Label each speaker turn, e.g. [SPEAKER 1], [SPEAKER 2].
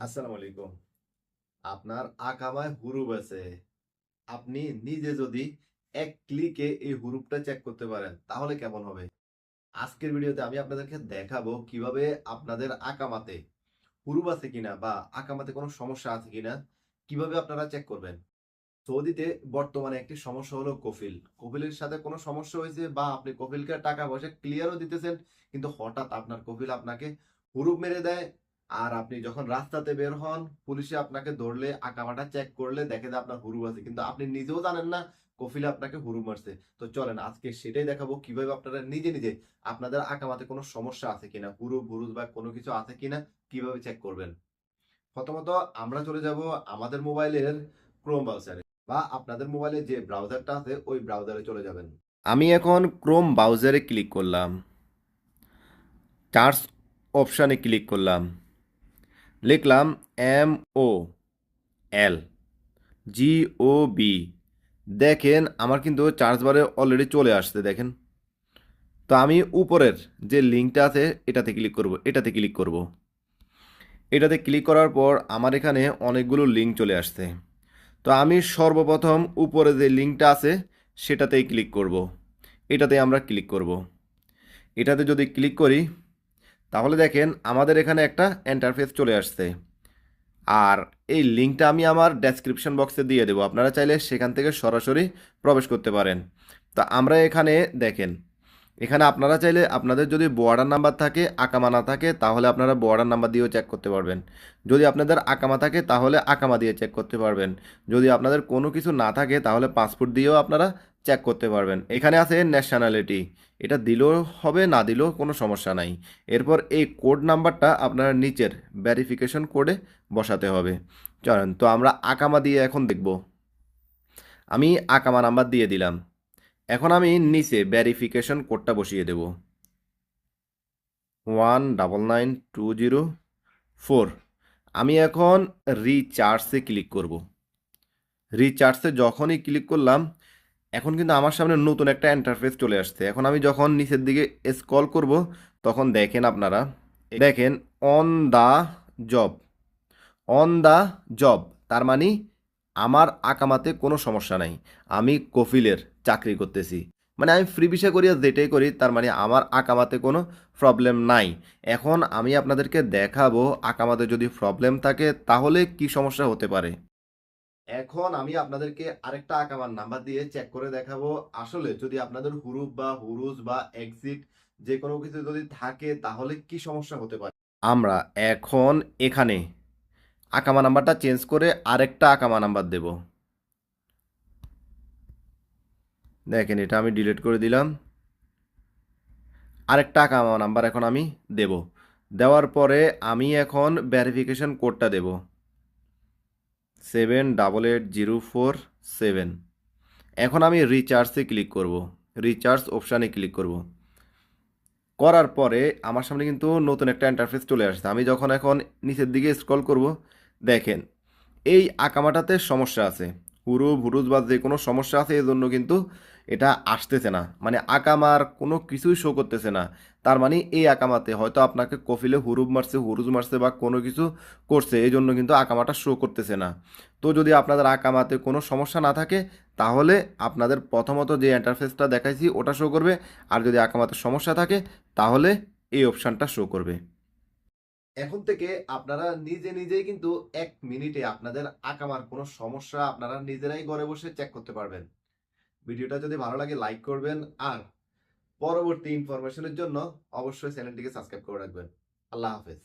[SPEAKER 1] আসসালামু আলাইকুম। আপনার আকামায় হুরুপ আছে। আপনি নিজে যদি এক ক্লিকে এই হুরুপটা চেক করতে পারেন তাহলে কেমন হবে? আজকের ভিডিওতে আমি আপনাদেরকে দেখাবো কিভাবে আপনাদের আকামাতে হুরুপ আছে কিনা বা আকামাতে কোনো সমস্যা আছে কিনা কিভাবে আপনারা চেক করবেন। সৌদিতে বর্তমানে একটি সমস্যা হলো কফিল। কফিলের সাথে কোনো সমস্যা হয়েছে বা আপনি কফিলকে টাকা পয়সা ক্লিয়ারও দিতেছেন, কিন্তু হঠাৎ আপনার কফিল আপনাকে হুরুপ মেরে দেয়। আর আপনি যখন রাস্তাতে বের হন, পুলিশে আপনাকে ধরলে আকামাটা চেক করলে দেখে যে আপনার হুরুপ আছে, কিন্তু আপনি নিজেও জানেন না কফিলে আপনাকে হুরুপ মারছে। তো চলেন আজকে সেটাই দেখাবো কিভাবে আপনারা নিজে নিজে আপনাদের আকামাতে কোনো সমস্যা আছে কিনা, হুরুপ বুরুজ বা কোনো কিছু আছে কিনা কিভাবে চেক করবেন। প্রথমত আমরা চলে যাব আমাদের মোবাইলের ক্রোম ব্রাউজারে বা আপনাদের মোবাইলে যে ব্রাউজারটা আছে ওই ব্রাউজারে চলে যাবেন। আমি এখন ক্রোম ব্রাউজারে ক্লিক করলাম, সার্চ অপশানে ক্লিক করলাম, লিখলাম MOLGOB। দেখেন আমার কিন্তু চার্জ বারে অলরেডি চলে আসছে দেখেন। তো আমি উপরের যে লিঙ্কটা আছে এটাতে ক্লিক করার পর আমার এখানে অনেকগুলো লিঙ্ক চলে আসছে। তো আমি সর্বপ্রথম উপরে যে লিঙ্কটা আছে সেটাতেই ক্লিক করব। এটাতে আমরা ক্লিক করব। এটাতে যদি ক্লিক করি তাহলে দেখেন আমাদের এখানে একটা ইন্টারফেস চলে আসছে। আর এই লিঙ্কটা আমি আমার ডেসক্রিপশন বক্সে দিয়ে দেবো, আপনারা চাইলে সেখান থেকে সরাসরি প্রবেশ করতে পারেন। তো আমরা এখানে দেখেন, এখানে আপনারা চাইলে আপনাদের যদি বর্ডার নাম্বার থাকে, আকামা না থাকে তাহলে আপনারা বর্ডার নাম্বার দিয়েও চেক করতে পারবেন। যদি আপনাদের আকামা থাকে তাহলে আকামা দিয়ে চেক করতে পারবেন। যদি আপনাদের কোনো কিছু না থাকে তাহলে পাসপোর্ট দিয়েও আপনারা চেক করতে পারবেন। এখানে আছে ন্যাশনালিটি, এটা দিলেও হবে না দিলেও কোনো সমস্যা নাই। এরপর এই কোড নাম্বারটা আপনারা নিচের ভেরিফিকেশন কোডে বসাতে হবে। চলেন তো আমরা আকামা দিয়ে এখন দেখব। আমি আকামা নাম্বার দিয়ে দিলাম। এখন আমি নিচে ভেরিফিকেশন কোডটা বসিয়ে দেব, 199204। আমি এখন রিচার্জে ক্লিক করব। রিচার্জে যখনই ক্লিক করলাম এখন কিন্তু আমার সামনে নতুন একটা ইন্টারফেস চলে আসছে। এখন আমি যখন নিচের দিকে স্ক্রল করব তখন দেখেন আপনারা, দেখেন on the job, on the job তার মানে আমার আকামাতে কোনো সমস্যা নাই। আমি কফিলের চাকরি করতেছি, মানে আমি ফ্রি ভিসা করি আর যেটাই করি তার মানে আমার আকামাতে কোনো প্রবলেম নাই। এখন আমি আপনাদেরকে দেখাবো আকামাতে যদি প্রবলেম থাকে তাহলে কি সমস্যা হতে পারে। এখন আমি আপনাদেরকে আরেকটা আকামার নাম্বার দিয়ে চেক করে দেখাবো আসলে যদি আপনাদের হুরুপ বা হুরুজ বা এক্সিট যে কোনো কিছু যদি থাকে তাহলে কি সমস্যা হতে পারে। আমরা এখন এখানে আকামা নাম্বারটা চেঞ্জ করে আরেকটা আকামা নাম্বার দেব। দেখেন এটা আমি ডিলিট করে দিলাম। আরেকটা আকামা নাম্বার এখন আমি দেব। দেওয়ার পরে আমি এখন ভেরিফিকেশন কোডটা দেব, 788047। এখন আমি রিচার্জে ক্লিক করব, রিচার্জ অপশানে ক্লিক করব। করার পরে আমার সামনে কিন্তু নতুন একটা ইন্টারফেস চলে আসছে। আমি যখন এখন নিচের দিকে স্ক্রল করব দেখেন এই আকামাটাতে সমস্যা আছে, হুরুপ হুরুজ বা যে কোনো সমস্যা আছে এই জন্য কিন্তু এটা আসতেছে না, মানে আকামার কোনো কিছুই শো করতেছে না। তার মানে এই আকামাতে হয়তো আপনাকে কফিলে হুরুপ মারছে হুরুজ মারছে বা কোনো কিছু করছে, এই জন্য কিন্তু আকামাটা শো করতেছে না। তো যদি আপনাদের আকামাতে কোনো সমস্যা না থাকে তাহলে আপনাদের প্রথমত যে ইন্টারফেসটা দেখাইছি ওটা শো করবে, আর যদি আকামাতে সমস্যা থাকে তাহলে এই অপশানটা শো করবে। এখন থেকে আপনারা নিজে নিজেই কিন্তু 1 মিনিটে আপনাদের আকামার কোনো সমস্যা আপনারা নিজেরাই ঘরে বসে চেক করতে পারবেন। ভিডিওটা যদি ভালো লাগে লাইক করবেন, আর পরবর্তী ইনফরমেশনের জন্য অবশ্যই চ্যানেলটিকে সাবস্ক্রাইব করে রাখবেন। আল্লাহ হাফেজ।